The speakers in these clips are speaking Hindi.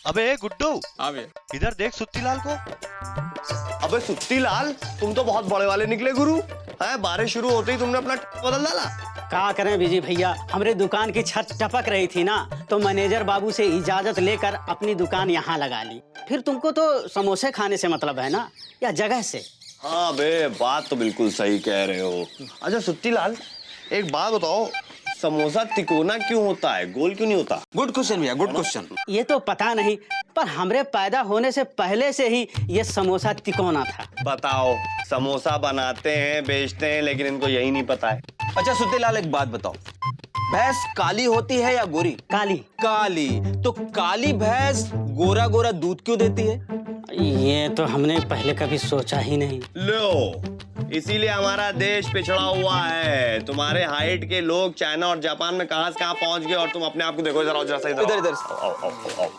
अबे गुड्डू, हाँ भैया। इधर देख सुत्ती लाल को। अबे सुत्ती लाल, तुम तो बहुत बड़े वाले निकले गुरु। हैं, बारिश शुरू होते ही तुमने अपना बदल डाला। क्या करें बिजी भैया, हमारे दुकान की छत टपक रही थी ना, तो मैनेजर बाबू से इजाजत लेकर अपनी दुकान यहाँ लगा ली। फिर तुमको तो समोसे खाने से मतलब है ना, या जगह से? हाँ बे, बात तो बिल्कुल सही कह रहे हो। अच्छा सुत्ती लाल, एक बात बताओ, समोसा तिकोना क्यों होता है, गोल क्यों नहीं होता? गुड क्वेश्चन भैया, गुड क्वेश्चन। ये तो पता नहीं, पर हमरे पैदा होने से पहले से ही ये समोसा तिकोना था। बताओ, समोसा बनाते हैं बेचते हैं, लेकिन इनको यही नहीं पता है। अच्छा सुत्तीलाल, एक बात बताओ, भैंस काली होती है या गोरी? काली। काली, तो काली भैंस गोरा गोरा दूध क्यों देती है? ये तो हमने पहले कभी सोचा ही नहीं। लो, इसीलिए हमारा देश पिछड़ा हुआ है। तुम्हारे हाइट के लोग चाइना और जापान में कहां से कहां पहुंच गए, और तुम अपने आप को देखो। जरा सा इधर इधर। आओ, आओ, आओ, आओ।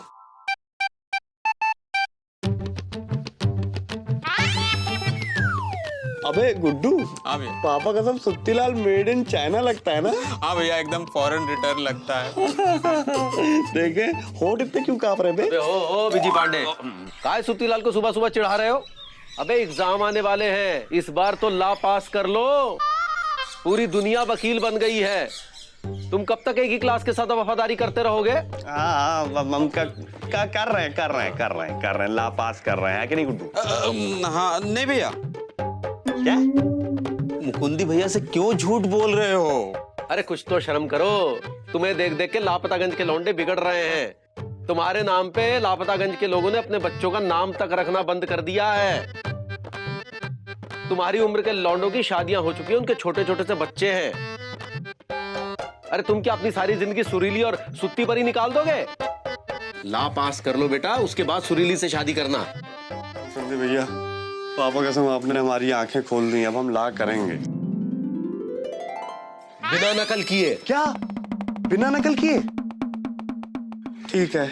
अबे गुड्डू, हाँ भैया। पापा कसम सुत्ती लाल मेड इन चाइना लगता है ना? हाँ भैया, एकदम फॉरेन रिटर्न लगता है। देखे होंठ इतने क्यों कांप रहे थे? ओ विजी पांडे, काय सुत्तीलाल को सुबह सुबह चिढ़ा रहे हो? अबे एग्जाम आने वाले हैं, इस बार तो ला पास कर लो। पूरी दुनिया वकील बन गई है, तुम कब तक एक ही क्लास के साथ वफादारी करते रहोगे? हाँ, हम कर रहे हैं, ला पास कर रहे हैं कि नहीं गुड्डू? हाँ नहीं भैया। क्या? मुकुंदी भैया से क्यों झूठ बोल रहे हो? अरे कुछ तो शर्म करो, तुम्हें देख देख के लापतागंज के लौंडे बिगड़ रहे हैं। तुम्हारे नाम पे लापतागंज के लोगों ने अपने बच्चों का नाम तक रखना बंद कर दिया है। तुम्हारी उम्र के लौंडों की शादियां हो चुकी हैं, उनके छोटे छोटे से बच्चे हैं। अरे तुम क्या अपनी सारी जिंदगी सुरीली और सुत्ती पर ही निकाल दोगे? ला पास कर लो बेटा, उसके बाद सुरीली से शादी करना। समझे भैया, पापा कसम आपने हमारी आंखें खोल दी, अब हम ला करेंगे। बिना नकल किए। क्या? बिना नकल किए? ठीक है,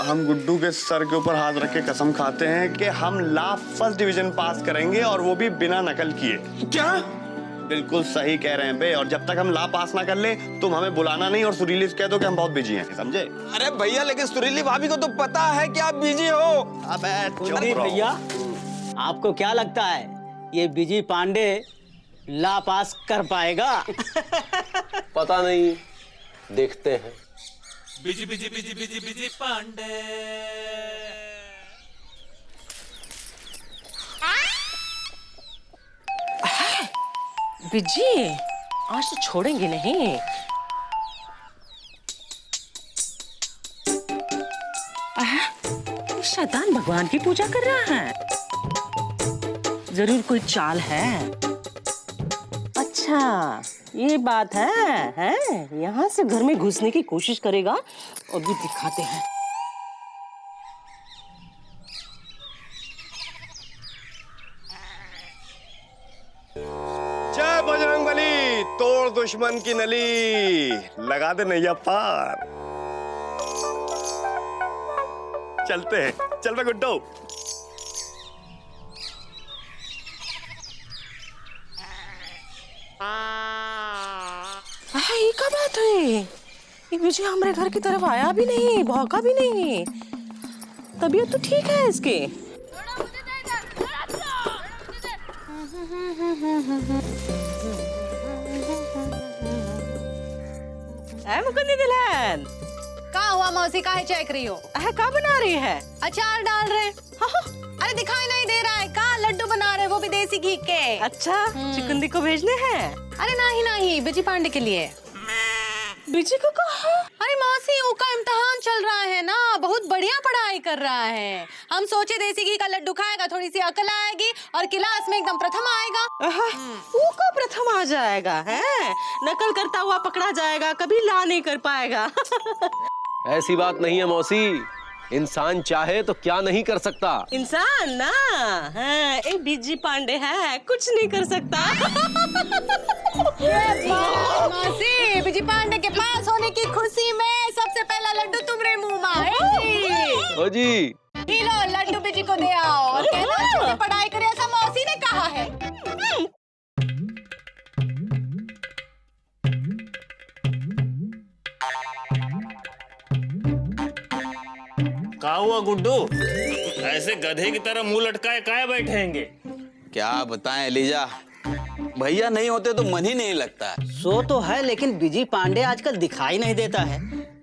हम गुड्डू के सर के ऊपर हाथ रख के कसम खाते हैं कि हम ला फर्स्ट डिवीजन पास करेंगे, और वो भी बिना नकल किए। क्या? बिल्कुल सही कह रहे हैं बे, और जब तक हम ला पास ना कर ले, तुम हमें बुलाना नहीं और सुरीली से कह दो कि हम बहुत बिजी हैं, समझे? अरे भैया, लेकिन सुरीली भाभी को तो पता है कि आप बिजी हो। अबे कुंदी भैया, आपको क्या लगता है ये बिजी पांडे ला पास कर पाएगा? पता नहीं, देखते हैं। Busy busy busy busy busy Pandey. Busy, आज तो छोड़ेंगे नहीं। ये शैतान भगवान की पूजा कर रहा है, जरूर कोई चाल है। अच्छा ये बात है? यहाँ से घर में घुसने की कोशिश करेगा, अभी दिखाते हैं। जय बजरंगबली, तोड़ दुश्मन की नली, लगा दे नैया पार। चलते हैं, चल बे गुड्डू। ये क्या बात हुई? ये विजय हमारे घर की तरफ आया भी नहीं, भौंका भी नहीं। तबीयत तो ठीक है इसकी। मुकुंदी दुल्हन, क्या हुआ मौसी, काहे चेक रही हो? क्या बना रही है? अचार डाल रहे। हाँ। अरे दिखाई नहीं दे रहा है का? लड्डू बना रहे, वो भी देसी घी के। अच्छा, चिकुंदी को भेजने हैं? अरे नहीं, बिजी पांडे के लिए। बिजी को कहा? अरे मौसी, उसका इम्तिहान चल रहा है ना, बहुत बढ़िया पढ़ाई कर रहा है। हम सोचे देसी घी का लड्डू खाएगा, थोड़ी सी अकल आएगी और क्लास में एकदम प्रथम आएगा। वो को प्रथम आ जाएगा है? नकल करता हुआ पकड़ा जाएगा, कभी ला नहीं कर पाएगा। ऐसी बात नहीं है मौसी, इंसान चाहे तो क्या नहीं कर सकता। इंसान ना है, एक बिजी पांडे है, कुछ नहीं कर सकता। मौसी, बिजी पांडे के पास होने की खुशी में सबसे पहला लड्डू तुम्हारे मुंह में है। ओ जी, लो लड्डू बिजी को दे आओ और कहना अच्छे से पढ़ाई करे, ऐसा मौसी ने कहा है। गुड्डू, ऐसे गधे की तरह मुंह लटकाए काहे बैठेंगे? क्या बताएं लीजा, भैया नहीं होते तो मन ही नहीं लगता है। सो तो है, लेकिन बिजी पांडे आजकल दिखाई नहीं देता है।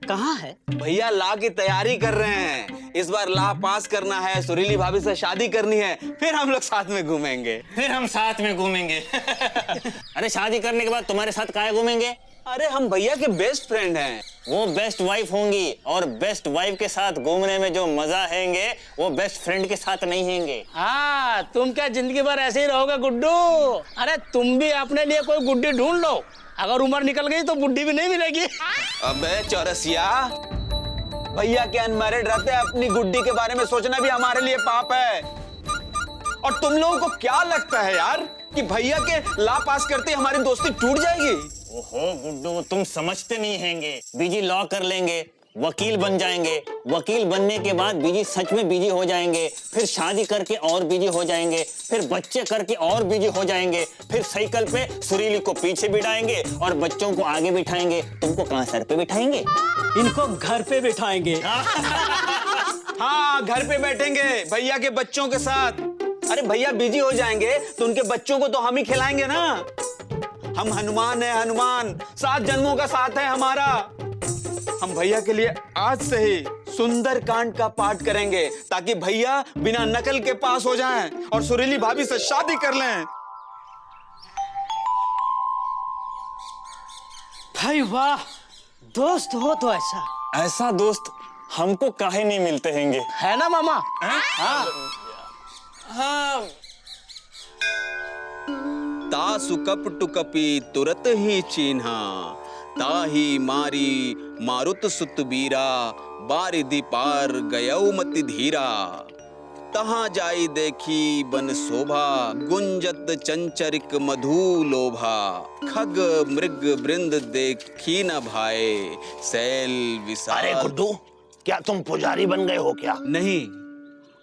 कहाँ है? भैया ला की तैयारी कर रहे हैं। इस बार ला पास करना है, सुरीली भाभी से शादी करनी है, फिर हम लोग साथ में घूमेंगे। फिर हम साथ में घूमेंगे। अरे शादी करने के बाद तुम्हारे साथ काहे घूमेंगे? अरे हम भैया के बेस्ट फ्रेंड हैं। वो बेस्ट वाइफ होंगी, और बेस्ट वाइफ के साथ घूमने में जो मजा हैंगे वो बेस्ट फ्रेंड के साथ नहीं हैंगे। हाँ, तुम क्या जिंदगी भर ऐसे ही रहोगे गुड्डू? अरे तुम भी अपने लिए कोई गुड्डी ढूंढ लो, अगर उम्र निकल गई तो बुड्ढी भी नहीं मिलेगी। अबे चौरसिया, भैया के अनमैरिड रहते अपनी गुड्डी के बारे में सोचना भी हमारे लिए पाप है। और तुम लोगों को क्या लगता है यार कि भैया के ला पास करते हमारी दोस्ती टूट जाएगी? ओहो गुड्डू, तुम समझते नहीं हैंगे। बीजी लॉ कर लेंगे, वकील बन जाएंगे, वकील बनने के बाद बीजी सच में बिजी हो जाएंगे, फिर शादी करके और बिजी हो जाएंगे, फिर बच्चे करके और बिजी हो जाएंगे, फिर साइकिल पे सुरीली को पीछे बिठाएंगे और बच्चों को आगे बिठाएंगे। तुमको कहाँ सर पे बिठाएंगे? इनको घर पे बिठाएंगे। हाँ, घर पे बैठेंगे भैया के बच्चों के साथ। अरे भैया बिजी हो जाएंगे तो उनके बच्चों को तो हम ही खिलाएंगे ना। हम हनुमान है, हनुमान 7 जन्मों का साथ है हमारा। हम भैया के लिए आज से ही सुंदर कांड का पाठ करेंगे ताकि भैया बिना नकल के पास हो जाएं और सुरीली भाभी से शादी कर लें। भाई वाह, दोस्त हो तो ऐसा। ऐसा दोस्त हमको काहे नहीं मिलते हैंगे, है ना मामा? हाँ। तासु कपटु कपि तुरत ही चिन्हा, ताही मारी मारुत सुत बीरा, बारिधि पार गयौ मति धीरा। तहाँ जाई देखी बन शोभा, गुंजत चंचरिक मधु लोभा। खग मृग वृंद देखी न भाए, सैल विशाल। अरे गुड्डू, क्या तुम पुजारी बन गए हो क्या? नहीं,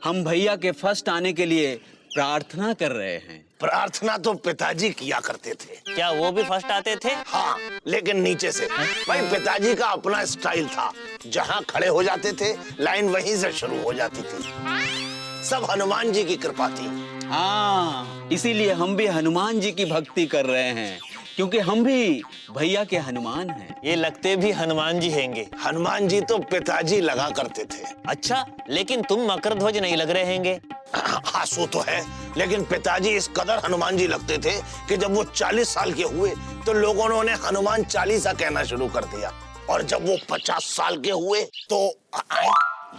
हम भैया के फर्स्ट आने के लिए प्रार्थना कर रहे हैं। प्रार्थना तो पिताजी किया करते थे। क्या वो भी फर्स्ट आते थे? हाँ, लेकिन नीचे से। भाई पिताजी का अपना स्टाइल था, जहाँ खड़े हो जाते थे लाइन वहीं से शुरू हो जाती थी। सब हनुमान जी की कृपा थी। हाँ, इसीलिए हम भी हनुमान जी की भक्ति कर रहे हैं, क्योंकि हम भी भैया के हनुमान हैं। ये लगते भी हनुमान जी हैंगे। हनुमान जी तो पिताजी लगा करते थे। अच्छा, लेकिन तुम मकर ध्वज नहीं लग रहे हैंगे। हाँ, सो तो है, लेकिन पिताजी इस कदर हनुमान जी लगते थे कि जब वो 40 साल के हुए तो लोगों ने उन्हें हनुमान चालीसा कहना शुरू कर दिया। और जब वो 50 साल के हुए तो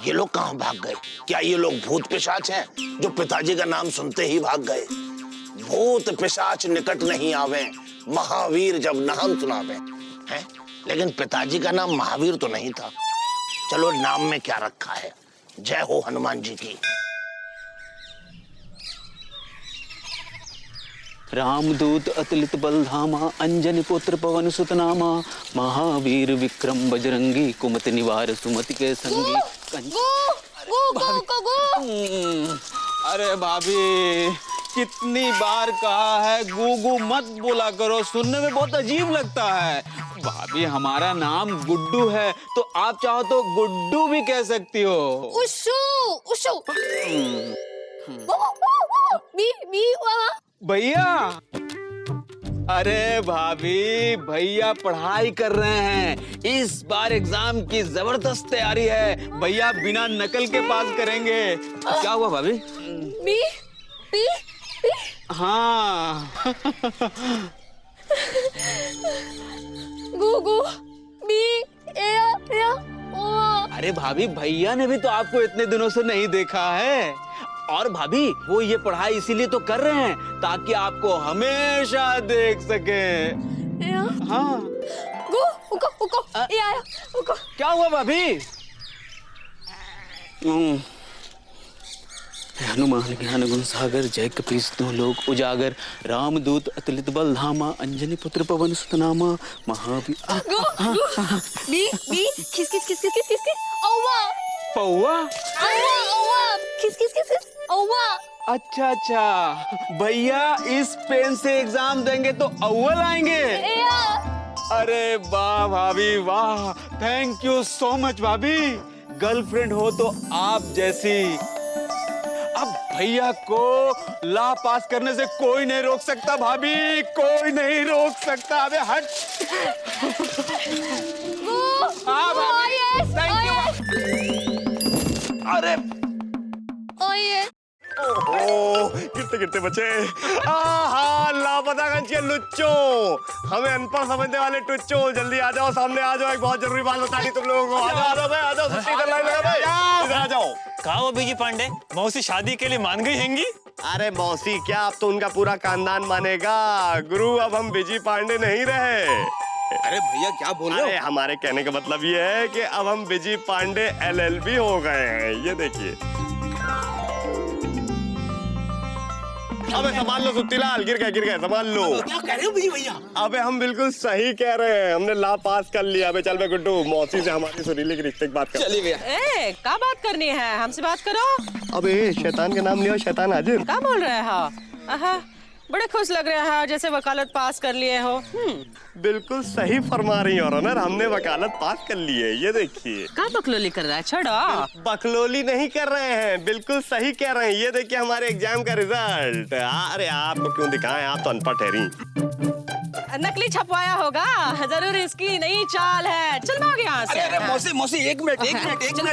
ये लोग कहाँ भाग गए? क्या ये लोग भूत पिशाच हैं जो पिताजी का नाम सुनते ही भाग गए? भूत पिशाच निकट नहीं आवे, महावीर जब नाम सुनावे। हैं? लेकिन पिताजी का नाम महावीर तो नहीं था। चलो, नाम में क्या रखा है। जय हो हनुमान जी की। रामदूत अतुलित बलधामा, अंजनी पुत्र पवन सुत नामा। महावीर विक्रम बजरंगी, कुमति निवार सुमति के संगी। अरे भाभी, कितनी बार कहा है गूगू मत बोला करो, सुनने में बहुत अजीब लगता है। भाभी, हमारा नाम गुड्डू है तो आप चाहो तो गुड्डू भी कह सकती हो। उशू उशू भैया, अरे भाभी, भैया पढ़ाई कर रहे हैं। इस बार एग्जाम की जबरदस्त तैयारी है। भैया बिना नकल के पास करेंगे। क्या हुआ भाभी? B B B. हाँ। गू बी ए ओ। अरे भाभी, भैया ने भी तो आपको इतने दिनों से नहीं देखा है। और भाभी, वो ये पढ़ाई इसीलिए तो कर रहे हैं ताकि आपको हमेशा देख सके। हाँ। उको उको ये आया उको। क्या हुआ भाभी? हनुमान ज्ञान गुण सागर, जय कपीस तीनों लोक उजागर। रामदूत अतुलित बल धामा, अंजनी पुत्र पवन सुत नामा। महावीर। बी बी किस किस किस किस किस किस औवा पौवा। औवा औवा किस किस किस किस औवा। अच्छा अच्छा, भैया इस पेन से एग्जाम देंगे तो अव्वल आएंगे। अरे वाह भाभी वाह, थैंक यू सो मच भाभी। गर्लफ्रेंड हो तो आप जैसी। अब भैया को ला पास करने से कोई नहीं रोक सकता भाभी, कोई नहीं रोक सकता। अबे हट। हाँ भाभी, थैंक यू। अरे ओहो, कितने कितने बचे। आहा, लापतागंज के लुच्चो, हमें अनपढ़ समझने वाले टुच्चो, जल्दी आ जाओ, सामने आ जाओ, एक बहुत जरूरी बात बतानी तुम लोगों को। आ जाओ भाई, आ जाओ, सुस्ती कर लाइन लगा भाई, इधर आ जाओ। कहा वो बीजी पांडे, मौसी शादी के लिए मान गई हैंगी? अरे मौसी क्या, अब तो उनका पूरा खानदान मानेगा। गुरु, अब हम बीजी पांडे नहीं रहे। अरे भैया क्या बोल रहे हो? अरे हमारे कहने का मतलब ये है कि अब हम बीजी पांडे LLB हो गए हैं। ये देखिए। अबे संभाल लो सुत्तीलाल, गिर गए, संभाल लो। क्या कह रहे हो बीजी भैया? अबे हम बिल्कुल सही कह रहे हैं, हमने ला पास कर लिया। अबे चल बे गुड्डू, मौसी से हमारी सुरीली के रिश्ते की बात कर। चलिए भैया। ए, क्या बात करनी है? हमसे बात करो। अबे शैतान का नाम लिया, शैतान हाजिर। क्या बोल रहे हो? आहा, बड़े खुश लग रहे हैं, जैसे वकालत पास कर लिए हो। बिल्कुल सही फरमा रही हो ऑनर, हमने वकालत पास कर ली है। ये देखिए। क्या बकलोली कर रहा है? छोड़ो। बकलोली नहीं कर रहे हैं, बिल्कुल सही कह रहे हैं। ये देखिए हमारे एग्जाम का रिजल्ट। अरे आपको क्यों दिखाएं, आप तो अनपढ़ ठहरी। नकली छपवाया होगा, जरूर इसकी नई चाल है। चल भाग यहाँ से। अरे मौसी एक मिनट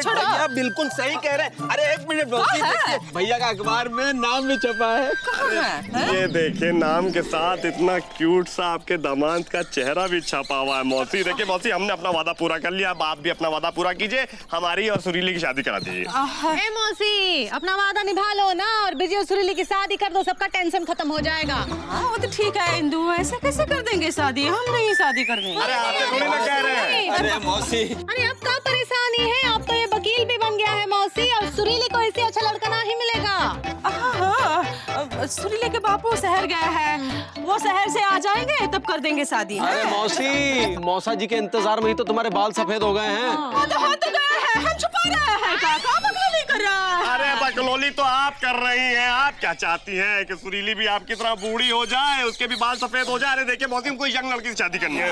छोड़ो। भैया बिल्कुल सही कह रहे हैं। अरे एक मिनट मौसी, देखिए भैया का अखबार में नाम भी छपा है। कहाँ है? ये देखिए, नाम के साथ इतना क्यूट सा आपके दामाद का चेहरा भी छपा हुआ है। मौसी देखिए, मौसी हमने अपना वादा पूरा कर लिया, अब आप भी अपना वादा पूरा कीजिए, हमारी और सुरीली की शादी करा दीजिए। ए मौसी, अपना वादा निभा लो ना और बिजी और सुरीली की शादी कर दो, सबका टेंशन खत्म हो जाएगा। हाँ, वो तो ठीक है इंदु, ऐसे कैसे कर देंगे शादी? हम नहीं शादी कर देंगे। अरे आपसे थोड़ी ना कह रहे हैं। अरे मौसी, अरे अब क्या परेशानी है? अब तो ये वकील भी बन गया है मौसी, और सुरीली को इससे अच्छा लड़का नहीं मिलेगा। हाँ, सुरीले के बापू शहर गए हैं, वो शहर से आ जाएंगे तब कर देंगे शादी। अरे मौसी, मौसा जी के इंतजार में ही तो तुम्हारे बाल सफेद हो गए हैं। हाँ, तो हो तो गया है, हम छुपा रहे हैं। क्या बकलोली कर रहा है? अरे बकलोली तो आप कर रही हैं। आप क्या चाहती हैं कि सुरीली भी आपकी तरह बूढ़ी हो जाए, उसके भी बाल सफेद हो जाए? अरे देखिए मौसी, हमको यंग लड़की से शादी करनी है।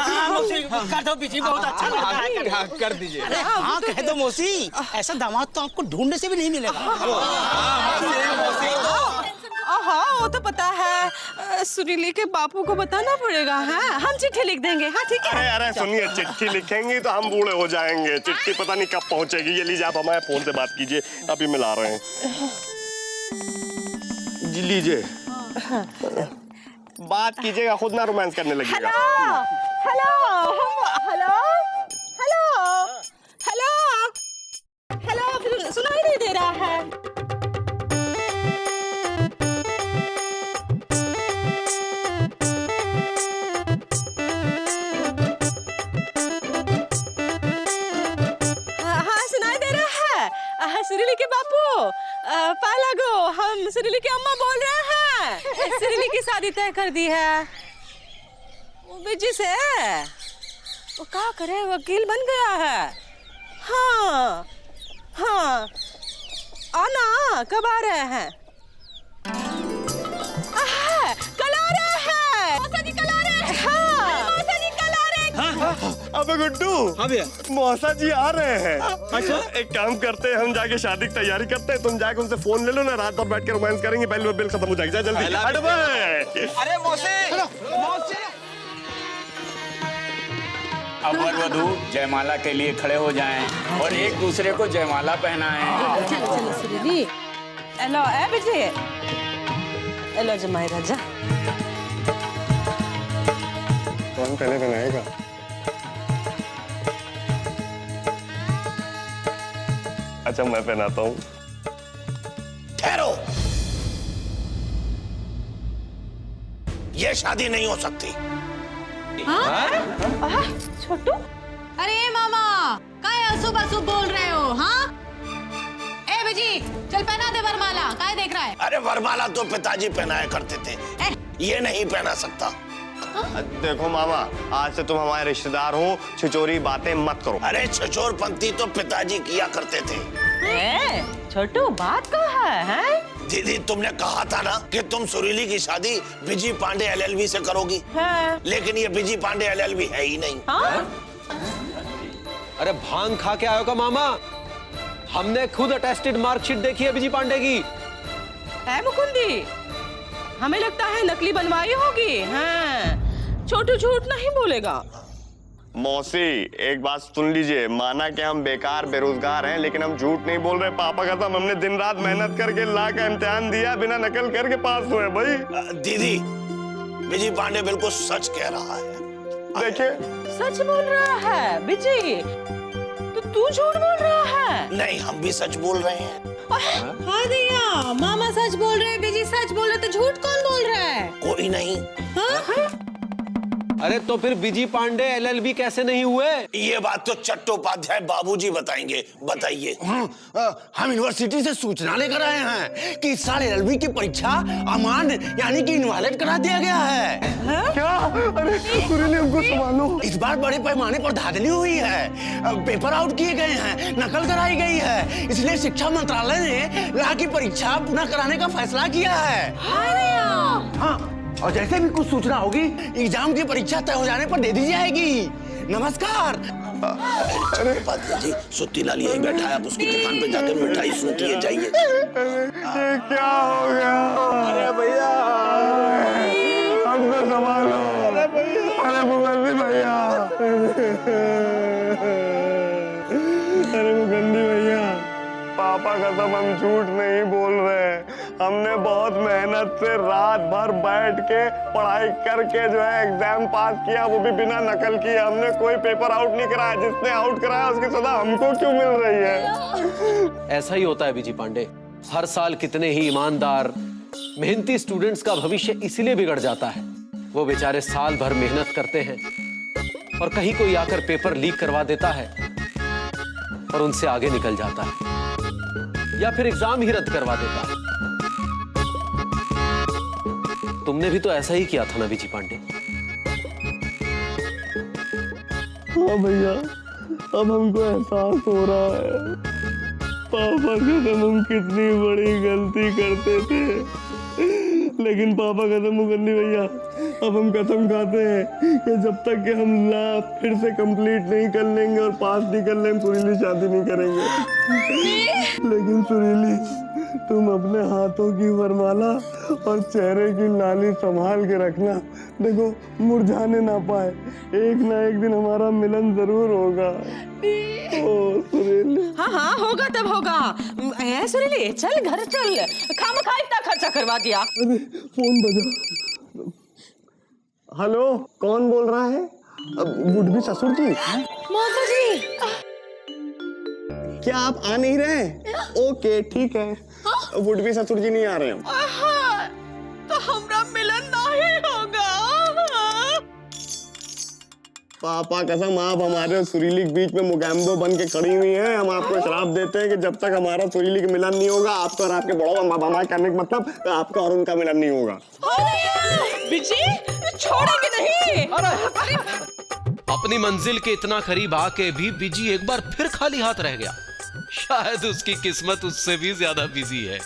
कर दो बीजी, बहुत अच्छा लग रहा है। हाँ, कर दीजिए। हाँ कह दो मौसी, ऐसा दामाद तो आपको ढूंढने से भी नहीं मिलेगा। हाँ, वो तो पता है, सुरीली के बापू को बताना पड़ेगा। हाँ, हम चिट्ठी लिख देंगे। हाँ ठीक है। अरे सुनिए, चिट्ठी लिखेंगी तो हम बूढ़े हो जाएंगे। चिट्ठी पता नहीं कब पहुंचेगी। ये लीजिए, आप हमारे फोन से बात कीजिए, अभी मिला रहे हैं। जी लीजिए, बात कीजिएगा, खुद ना रोमांस करने लगेगा। Hello hello hello hello hello, फिर सुनाई नहीं दे रहा है। हाँ, सुनाई दे रहा है। सुरीली के बापू, पालागो, हम सुरीली की अम्मा बोल रहे हैं। सुरीली की शादी तय कर दी है वो बिजी से। वो क्या करे, वकील बन गया है। हाँ हाँ, आना कब आ रहे हैं? कल आ रहे हैं। मौसा जी कल आ रहे हैं। हाँ, मौसा जी कल आ रहे हैं। अबे गुड्डू, हाँ भैया, मौसा जी आ रहे हैं। अच्छा, एक काम करते हैं, हम जाके शादी की तैयारी करते हैं। तुम जाके उनसे फोन ले लो ना, रात भर बैठ के रोमांस करेंगे, पहले बिल खत्म हो जाएगी। जा जल्दी। अरे मौसी, अब वर वधू जयमाला के लिए खड़े हो जाएं और एक दूसरे को जयमाला पहनाएं। चलो सुरीली, हेलो ए बेटी, हेलो जमाई राजा। कौन पहले पहनाएगा? अच्छा, मैं पहनाता हूँ। ठहरो, ये शादी नहीं हो सकती। छोटू, अरे मामा, काय अशुभ अशुभ बोल रहे हो? हाँ, ए बेजी, चल पहना दे वरमाला। काय देख रहा है? अरे वरमाला तो पिताजी पहनाया करते थे, ये नहीं पहना सकता। देखो मामा, आज से तुम हमारे रिश्तेदार हो, छिचोरी बातें मत करो। अरे छिचोरपंती तो पिताजी किया करते थे। छोटू, बात कहाँ है? दीदी, तुमने कहा था ना कि तुम सुरीली की शादी बीजी पांडे LLB से करोगी। हाँ। लेकिन ये बीजी पांडे LLB है ही नहीं। हाँ? अरे भांग खा के आयो का मामा? हमने खुद अटेस्टेड मार्कशीट देखी है बीजी पांडे की। है मुकुंदी, हमें लगता है नकली बनवाई होगी। हाँ, छोटू झूठ नहीं बोलेगा। मौसी एक बात सुन लीजिए, माना कि हम बेकार बेरोजगार हैं, लेकिन हम झूठ नहीं बोल रहे। पापा कसम हमने दिन रात मेहनत करके ला का इम्तिहान दिया, बिना नकल करके पास हुए भाई। दीदी, बिजी पांडे बिल्कुल सच कह रहा है। देखिए, सच बोल रहा है बिजी, तो तू झूठ बोल रहा है। नहीं, हम भी सच बोल रहे हैं। हाँ भैया, मामा सच बोल रहे हैं, बीजी सच बोल रहे, तो झूठ कौन बोल रहा है? कोई नहीं। अरे तो फिर बीजी पांडे LLB कैसे नहीं हुए? ये बात तो चट्टोपाध्याय बाबूजी बताएंगे। बताइए। हम यूनिवर्सिटी से सूचना लेकर आए हैं कि इस साल LLB की परीक्षा अमान्य यानी कि इनवैलिड करा दिया गया है। क्या? अरे सुरीली, हमको संभालो। इस बार बड़े पैमाने पर धांधली हुई है, पेपर आउट किए गए हैं, नकल कराई गई है, इसलिए शिक्षा मंत्रालय ने ला की परीक्षा पुनः कराने का फैसला किया है। हाँ, और जैसे भी कुछ सूचना होगी एग्जाम की परीक्षा तय हो जाने पर दे दी जाएगी। नमस्कार। चट्टोपाध्याय जी, सुत्ती लाल यही बैठा है, आप उसकी दुकान पे जाकर मिठाई सूंघिए, जाइए। ये क्या हो गया? अरे भैया, हमको संभालो। अरे भैया, अरे मुगंदी भैया, अरे मुगंदी भैया, पापा कसम हम झूठ नहीं बोल रहे। हमने बहुत मेहनत से रात भर बैठ के पढ़ाई करके जो है एग्जाम पास किया, वो भी बिना नकल किए। हमने कोई पेपर आउट नहीं कराया। जिसने आउट कराया उसकी सजा हमको क्यों मिल रही है? ऐसा ही होता है बीजी पांडे, हर साल कितने ही ईमानदार मेहनती स्टूडेंट्स का भविष्य इसीलिए बिगड़ जाता है। वो बेचारे साल भर मेहनत करते हैं और कहीं कोई आकर पेपर लीक करवा देता है और उनसे आगे निकल जाता है, या फिर एग्जाम ही रद्द करवा देता है। तुमने भी तो ऐसा ही किया था ना बीजी पांडे? हाँ भैया, अब हमको एहसास हो रहा है पापा कसम हम कितनी बड़ी गलती करते थे। लेकिन पापा कसम मुगंदी भैया, अब हम कसम खाते हैं कि जब तक कि हम ला फिर से कंप्लीट नहीं कर लेंगे और पास नहीं कर लेंगे, सुरीली शादी नहीं करेंगे। लेकिन सुरीली, तुम अपने हाथों की वरमाला और चेहरे की लाली संभाल के रखना। देखो, मुरझाने ना पाए, एक ना एक दिन हमारा मिलन जरूर होगा। ओ सुरीली। हाँ हाँ, होगा तब होगा। ऐ सुरीली, चल घर चल, खामखा इतना खर्चा करवा दिया। अरे फोन बजा। हेलो, कौन बोल रहा है? बुढ़ी ससुर जी? मौसा जी, क्या आप आ नहीं रहे? ओके ठीक है। बुढ़ी ससुर जी नहीं आ रहे हैं। तो हमारा मिलन नहीं होगा। पापा कसम, आप हमारे और सुरीली के बीच में मुकाबला बन के खड़ी हुई हैं। हम आपको श्राप देते हैं कि जब तक हमारा सुरीली का मिलन नहीं होगा, आपका और आपके बड़ों मामा करने का मतलब आपका और उनका मिलन नहीं होगा। बिजी, छोड़ेंगे नहीं। अरे अपनी मंजिल के इतना करीब आके भी बिजी एक बार फिर खाली हाथ रह गया। शायद उसकी किस्मत उससे भी ज्यादा बिजी है।